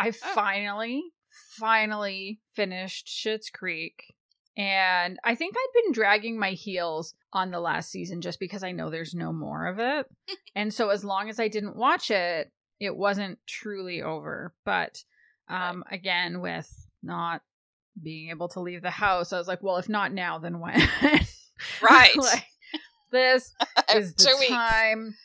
I finally finished Schitt's Creek. And I think I'd been dragging my heels on the last season just because I know there's no more of it. And so as long as I didn't watch it, it wasn't truly over. But again, with not being able to leave the house, I was like, well, if not now, then when? Right. Like, this is the 2 weeks. time.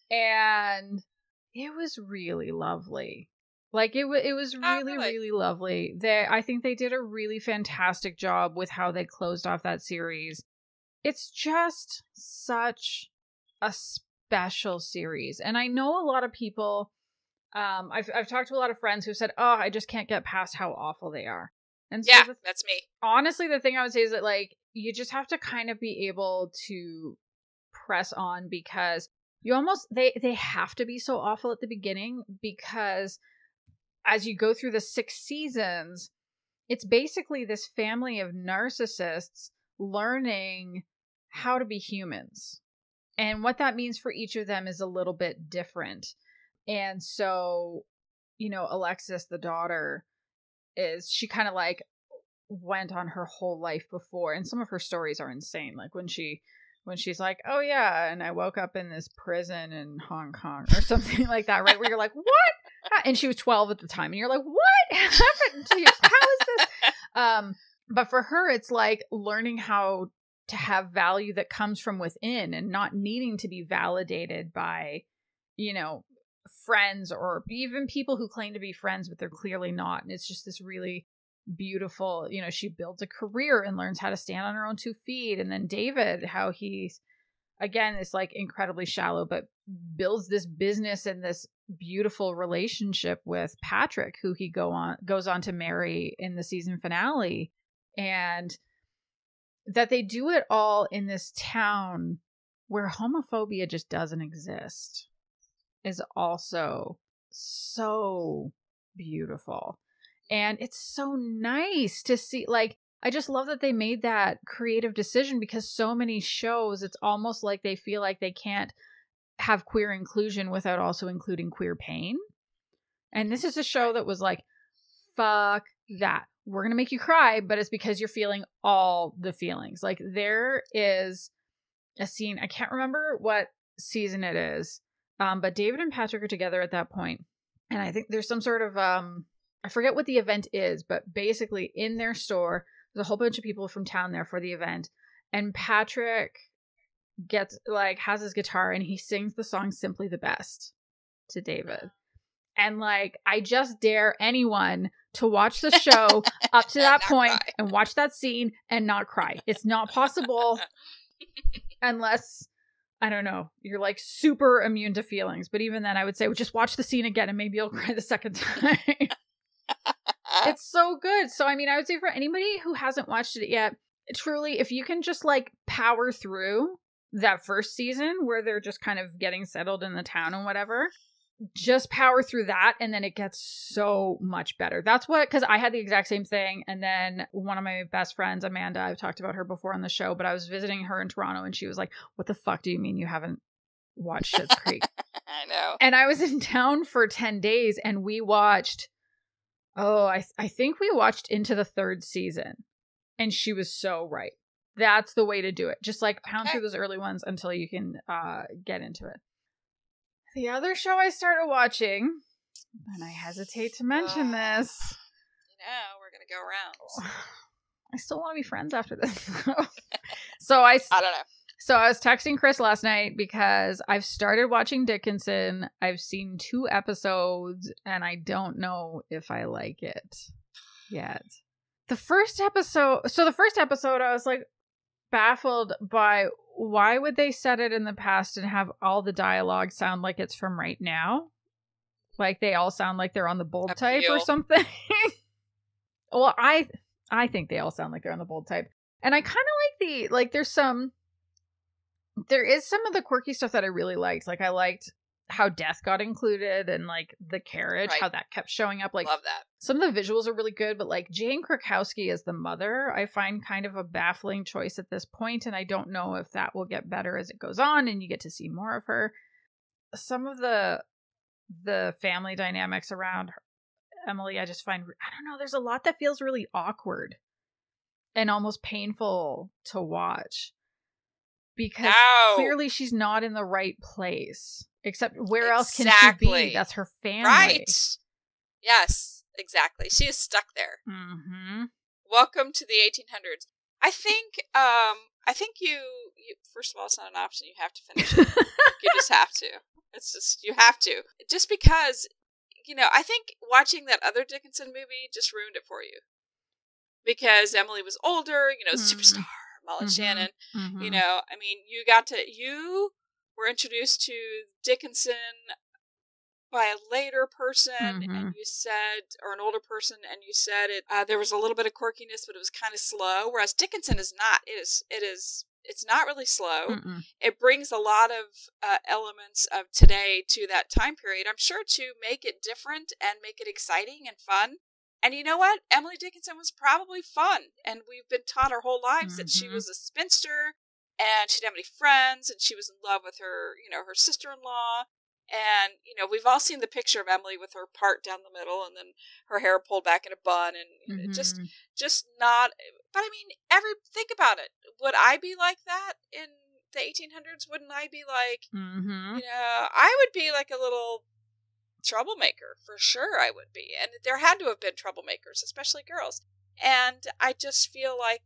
And it was really lovely. Like, it was really, really lovely. I think they did a really fantastic job with how they closed off that series. It's just such a special series. And I know a lot of people, I've talked to a lot of friends who said, oh, I just can't get past how awful they are. And so that's me. Honestly, the thing I would say is that, like, you just have to kind of be able to press on, because you almost, they have to be so awful at the beginning, because as you go through the 6 seasons, it's basically this family of narcissists learning how to be humans. And what that means for each of them is a little bit different. And so, you know, Alexis, the daughter, she kind of like went on her whole life before. And some of her stories are insane. Like when she's like, oh yeah, and I woke up in this prison in Hong Kong or something like that, right? Where you're like, what? And she was 12 at the time, and you're like, what happened to you? How is this? But for her, it's like learning how to have value that comes from within and not needing to be validated by, you know, friends or even people who claim to be friends, but they're clearly not. And it's just this really beautiful, you know, she builds a career and learns how to stand on her own 2 feet. And then David, how he's, again, it's like incredibly shallow, but builds this business and this beautiful relationship with Patrick, who he goes on to marry in the season finale. And that they do it all in this town where homophobia just doesn't exist is also so beautiful. And it's so nice to see, like, I just love that they made that creative decision, because so many shows, it's almost like they feel like they can't have queer inclusion without also including queer pain. And this is a show that was like, fuck that. We're going to make you cry, but it's because you're feeling all the feelings. Like, there is a scene, I can't remember what season it is, but David and Patrick are together at that point. And I think there's some sort of, I forget what the event is, but basically in their store, there's a whole bunch of people from town there for the event. And Patrick has his guitar and he sings the song Simply the Best to David. And like, I just dare anyone to watch the show up to that point and watch that scene and not cry. It's not possible unless, I don't know, you're like super immune to feelings. But even then, I would say, well, just watch the scene again and maybe you'll cry the second time. It's so good. So, I mean, I would say for anybody who hasn't watched it yet, truly, if you can just like power through that first season where they're just kind of getting settled in the town and whatever, just power through that, and then it gets so much better. That's what, because I had the exact same thing. And then one of my best friends, Amanda, I've talked about her before on the show, but I was visiting her in Toronto and she was like, what the fuck do you mean you haven't watched Schitt's Creek? I know. And I was in town for 10 days and we watched, I think we watched into the 3rd season. And she was so right. That's the way to do it. Just like pound through those early ones until you can get into it. The other show I started watching, and I hesitate to mention this. We're going to go around. I still want to be friends after this. So I don't know. So I was texting Kris last night because I've started watching Dickinson. I've seen 2 episodes and I don't know if I like it yet. The first episode I was like baffled by why would they set it in the past and have all the dialogue sound like it's from right now? Like they all sound like they're on the bold type or something. Well, I think they all sound like they're on the bold type. And I kind of like there is some of the quirky stuff that I really liked. Like I liked how death got included and like the carriage, how that kept showing up. Like, love that. Some of the visuals are really good, but like Jane Krakowski as the mother, I find kind of a baffling choice at this point, and I don't know if that will get better as it goes on and you get to see more of her. Some of the family dynamics around Emily, I just find, I don't know, there's a lot that feels really awkward and almost painful to watch because clearly she's not in the right place. Except where else can she be? That's her family. Right. Yes, exactly. She is stuck there. Mm-hmm. Welcome to the 1800s. I think you first of all, it's not an option. You have to finish it. You just have to. It's just, you have to. Just because, I think watching that other Dickinson movie just ruined it for you. Because Emily was older, superstar, Molly Shannon. Mm-hmm. You were introduced to Dickinson by a later person, and you said, or an older person, and you said there was a little bit of quirkiness, but it was kind of slow. Whereas Dickinson is not. It's not really slow. Mm-mm. It brings a lot of elements of today to that time period. I'm sure to make it different and make it exciting and fun. And you know what? Emily Dickinson was probably fun, and we've been taught our whole lives that she was a spinster, and she didn't have any friends, and she was in love with her, her sister-in-law. And, we've all seen the picture of Emily with her part down the middle and then her hair pulled back in a bun and just not, but I mean, think about it. Would I be like that in the 1800s? Wouldn't I be like, I would be like a little troublemaker for sure. I would be. And there had to have been troublemakers, especially girls. And I just feel like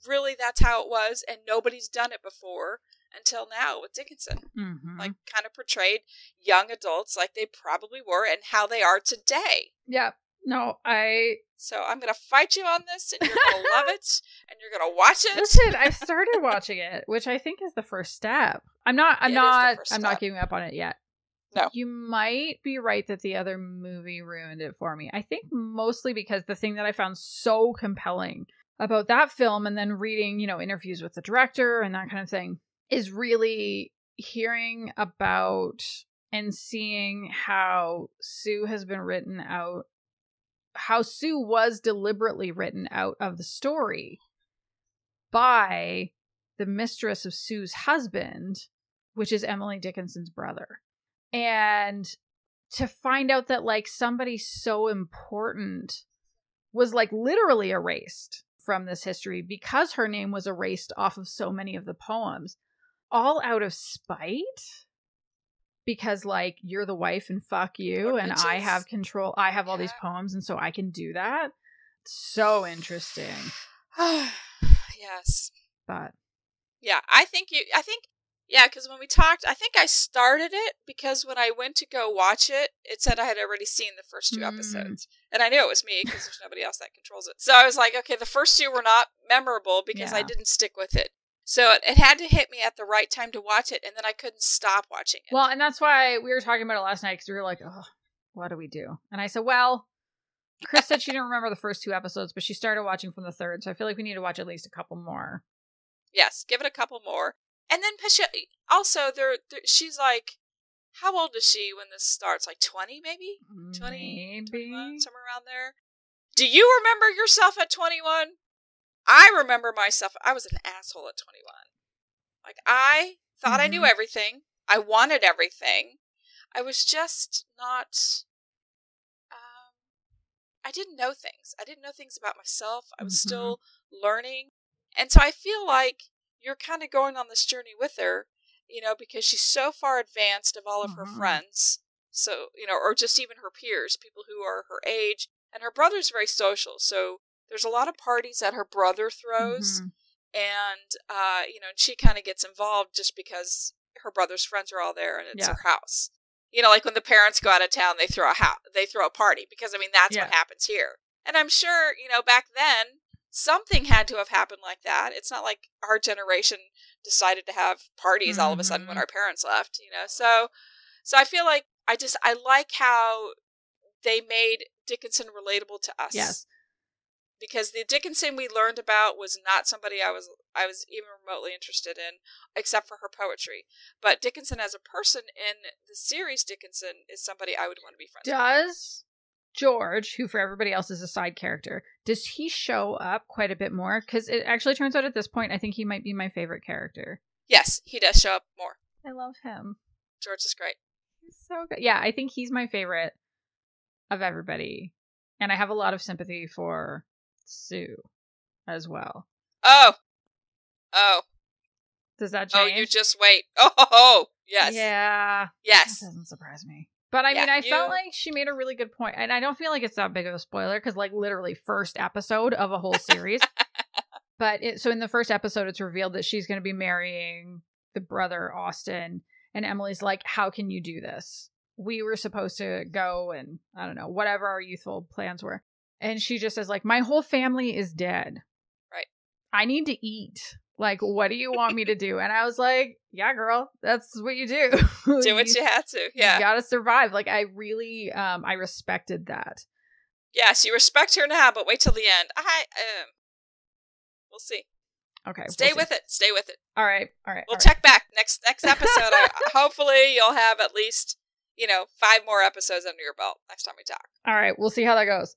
really that's how it was. And nobody's done it before. Until now with Dickinson. Like kind of portrayed young adults like they probably were and how they are today. Yeah. No, So I'm going to fight you on this and you're going to love it and you're going to watch it. Listen, I've started watching it, which I think is the first step. I'm not giving up on it yet. No. You might be right that the other movie ruined it for me. I think mostly because the thing that I found so compelling about that film and then reading, interviews with the director and that kind of thing is really hearing about and seeing how Sue has been written out, how Sue was deliberately written out of the story by the mistress of Sue's husband, which is Emily Dickinson's brother. And to find out that like somebody so important was like literally erased from this history because her name was erased off of so many of the poems. All out of spite because like you're the wife and fuck you and I have control. I have all these poems and so I can do that. So interesting. Yes. But yeah, because when we talked, I think I started it because when I went to go watch it, it said I had already seen the first 2 episodes. And I knew it was me because there's nobody else that controls it. So I was like, okay, the first 2 were not memorable because I didn't stick with it. So it had to hit me at the right time to watch it, and then I couldn't stop watching it. Well, and that's why we were talking about it last night, because we were like, oh, what do we do? And I said, well, Kris said she didn't remember the first 2 episodes, but she started watching from the 3rd, so I feel like we need to watch at least a couple more. Yes, give it a couple more. And then also, she's like, how old is she when this starts? Like 20, maybe? 20, 21, somewhere around there. Do you remember yourself at 21? I remember myself. I was an asshole at 21. Like, I thought I knew everything. I wanted everything. I was just not... I didn't know things. I didn't know things about myself. I was still learning. And so I feel like you're kind of going on this journey with her, because she's so far advanced of all of her friends. So, or just even her peers, people who are her age. And her brother's very social, so... There's a lot of parties that her brother throws, and, and she kind of gets involved just because her brother's friends are all there and it's her house. Like when the parents go out of town, they throw a party because, I mean, that's what happens here. And I'm sure, back then, something had to have happened like that. It's not like our generation decided to have parties all of a sudden when our parents left, So I feel like I like how they made Dickinson relatable to us. Yes. Because the Dickinson we learned about was not somebody I was even remotely interested in, except for her poetry. But Dickinson as a person in the series Dickinson is somebody I would want to be friends with. Does George, who for everybody else is a side character, does he show up quite a bit more? Because it actually turns out at this point, I think he might be my favorite character. Yes, he does show up more. I love him. George is great. He's so good. Yeah, I think he's my favorite of everybody And I have a lot of sympathy for Sue as well. Oh. Does that Oh, change? you just wait. Oh, yes. Yeah. Yes. That doesn't surprise me. But I mean, I felt like she made a really good point. And I don't feel like it's that big of a spoiler because, like, literally first episode of a whole series. But so in the first episode, it's revealed that she's going to be marrying the brother, Austin. And Emily's like, how can you do this? We were supposed to go and, I don't know, whatever our youthful plans were. And she just says, like, my whole family is dead. Right. I need to eat. Like, what do you want me to do? And I was like, yeah, girl, that's what you do. Do what you had to. Yeah. You gotta survive. Like, I really, I respected that. Yes, you respect her now, but wait till the end. We'll see. Okay. Stay with it. Stay with it. All right. We'll check back next episode. Hopefully you'll have at least, 5 more episodes under your belt next time we talk. All right. We'll see how that goes.